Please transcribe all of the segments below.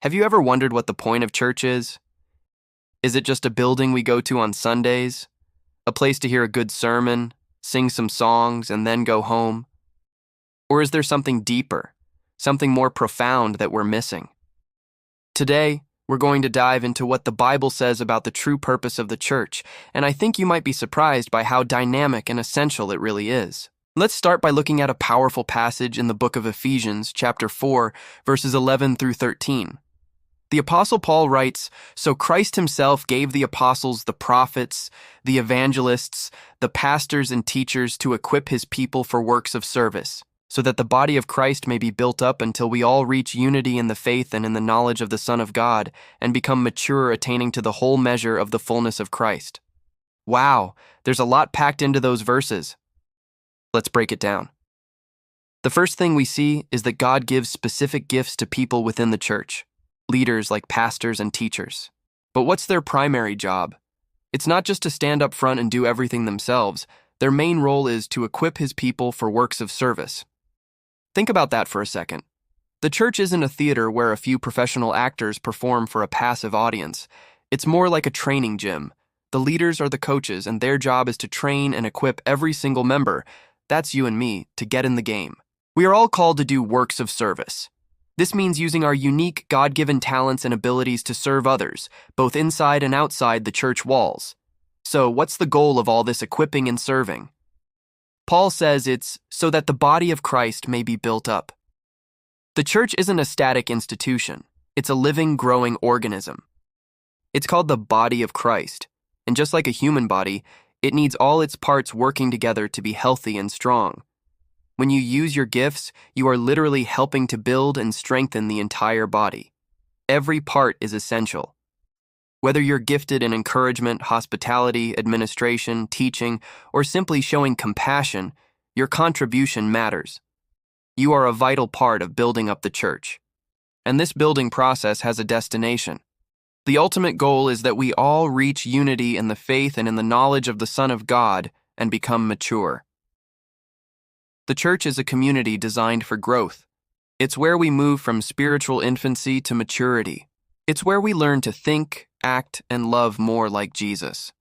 Have you ever wondered what the point of church is? Is it just a building we go to on Sundays? A place to hear a good sermon, sing some songs, and then go home? Or is there something deeper, something more profound that we're missing? Today, we're going to dive into what the Bible says about the true purpose of the church, and I think you might be surprised by how dynamic and essential it really is. Let's start by looking at a powerful passage in the book of Ephesians, chapter 4, verses 11 through 13. The Apostle Paul writes, "So Christ himself gave the apostles, the prophets, the evangelists, the pastors and teachers to equip his people for works of service, so that the body of Christ may be built up until we all reach unity in the faith and in the knowledge of the Son of God, and become mature, attaining to the whole measure of the fullness of Christ." Wow, there's a lot packed into those verses. Let's break it down. The first thing we see is that God gives specific gifts to people within the church, leaders like pastors and teachers. But what's their primary job? It's not just to stand up front and do everything themselves. Their main role is to equip his people for works of service. Think about that for a second. The church isn't a theater where a few professional actors perform for a passive audience. It's more like a training gym. The leaders are the coaches, and their job is to train and equip every single member, that's you and me, to get in the game. We are all called to do works of service. This means using our unique God-given talents and abilities to serve others, both inside and outside the church walls. So, what's the goal of all this equipping and serving? Paul says it's so that the body of Christ may be built up. The church isn't a static institution. It's a living, growing organism. It's called the body of Christ, and just like a human body, it needs all its parts working together to be healthy and strong. When you use your gifts, you are literally helping to build and strengthen the entire body. Every part is essential. Whether you're gifted in encouragement, hospitality, administration, teaching, or simply showing compassion, your contribution matters. You are a vital part of building up the church. And this building process has a destination. The ultimate goal is that we all reach unity in the faith and in the knowledge of the Son of God and become mature. The church is a community designed for growth. It's where we move from spiritual infancy to maturity. It's where we learn to think, act, and love more like Jesus.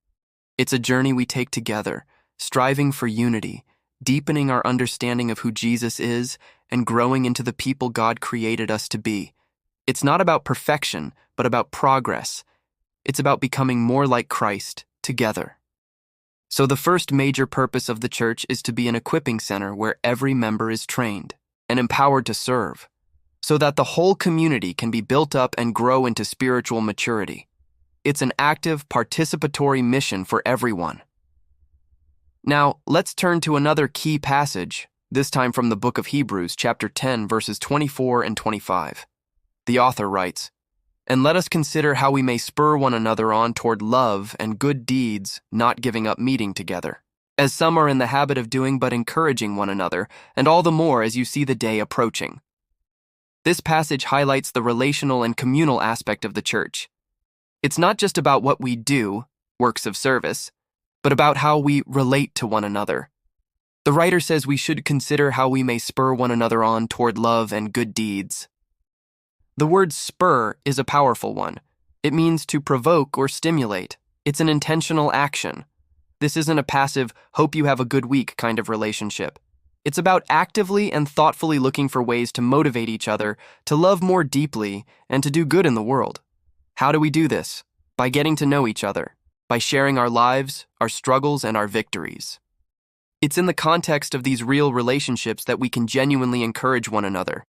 It's a journey we take together, striving for unity, deepening our understanding of who Jesus is, and growing into the people God created us to be. It's not about perfection, but about progress. It's about becoming more like Christ together. So the first major purpose of the church is to be an equipping center where every member is trained and empowered to serve, so that the whole community can be built up and grow into spiritual maturity. It's an active, participatory mission for everyone. Now, let's turn to another key passage, this time from the book of Hebrews, chapter 10, verses 24 and 25. The author writes, "And let us consider how we may spur one another on toward love and good deeds, not giving up meeting together, as some are in the habit of doing, but encouraging one another, and all the more as you see the day approaching." This passage highlights the relational and communal aspect of the church. It's not just about what we do, works of service, but about how we relate to one another. The writer says we should consider how we may spur one another on toward love and good deeds. The word spur is a powerful one. It means to provoke or stimulate. It's an intentional action. This isn't a passive, hope you have a good week kind of relationship. It's about actively and thoughtfully looking for ways to motivate each other, to love more deeply, and to do good in the world. How do we do this? By getting to know each other, by sharing our lives, our struggles, and our victories. It's in the context of these real relationships that we can genuinely encourage one another.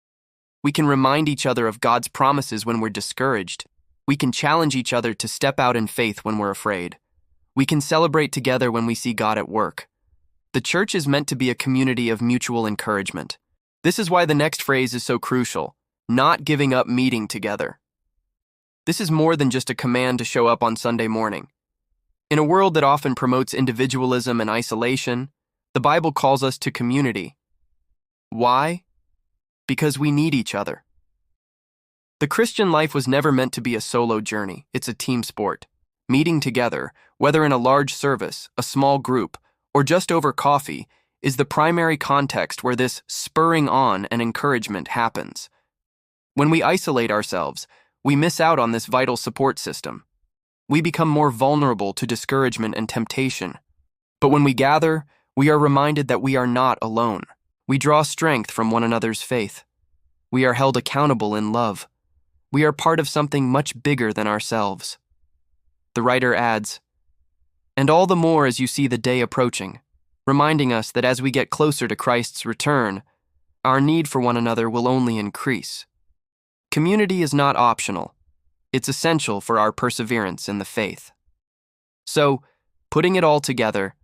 We can remind each other of God's promises when we're discouraged. We can challenge each other to step out in faith when we're afraid. We can celebrate together when we see God at work. The church is meant to be a community of mutual encouragement. This is why the next phrase is so crucial, not giving up meeting together. This is more than just a command to show up on Sunday morning. In a world that often promotes individualism and isolation, the Bible calls us to community. Why? Because we need each other. The Christian life was never meant to be a solo journey. It's a team sport. Meeting together, whether in a large service, a small group, or just over coffee, is the primary context where this spurring on and encouragement happens. When we isolate ourselves, we miss out on this vital support system. We become more vulnerable to discouragement and temptation. But when we gather, we are reminded that we are not alone. We draw strength from one another's faith. We are held accountable in love. We are part of something much bigger than ourselves. The writer adds, "And all the more as you see the day approaching," reminding us that as we get closer to Christ's return, our need for one another will only increase. Community is not optional. It's essential for our perseverance in the faith. So, putting it all together,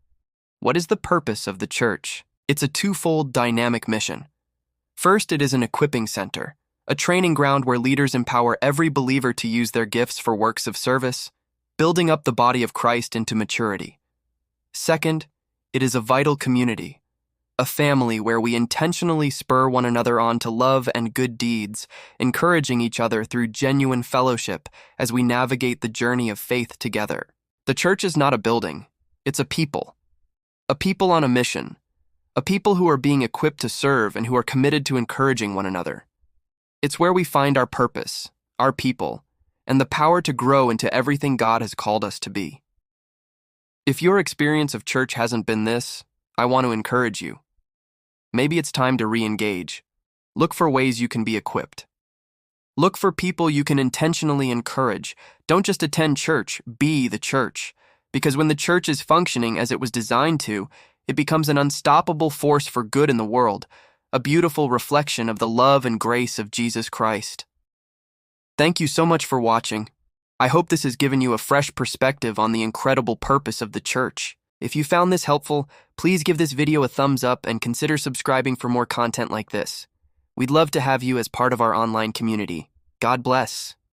what is the purpose of the church? It's a twofold dynamic mission. First, it is an equipping center, a training ground where leaders empower every believer to use their gifts for works of service, building up the body of Christ into maturity. Second, it is a vital community, a family where we intentionally spur one another on to love and good deeds, encouraging each other through genuine fellowship as we navigate the journey of faith together. The church is not a building, it's a people on a mission, a people who are being equipped to serve and who are committed to encouraging one another. It's where we find our purpose, our people, and the power to grow into everything God has called us to be. If your experience of church hasn't been this, I want to encourage you. Maybe it's time to re-engage. Look for ways you can be equipped. Look for people you can intentionally encourage. Don't just attend church, be the church. Because when the church is functioning as it was designed to, it becomes an unstoppable force for good in the world, a beautiful reflection of the love and grace of Jesus Christ. Thank you so much for watching. I hope this has given you a fresh perspective on the incredible purpose of the church. If you found this helpful, please give this video a thumbs up and consider subscribing for more content like this. We'd love to have you as part of our online community. God bless.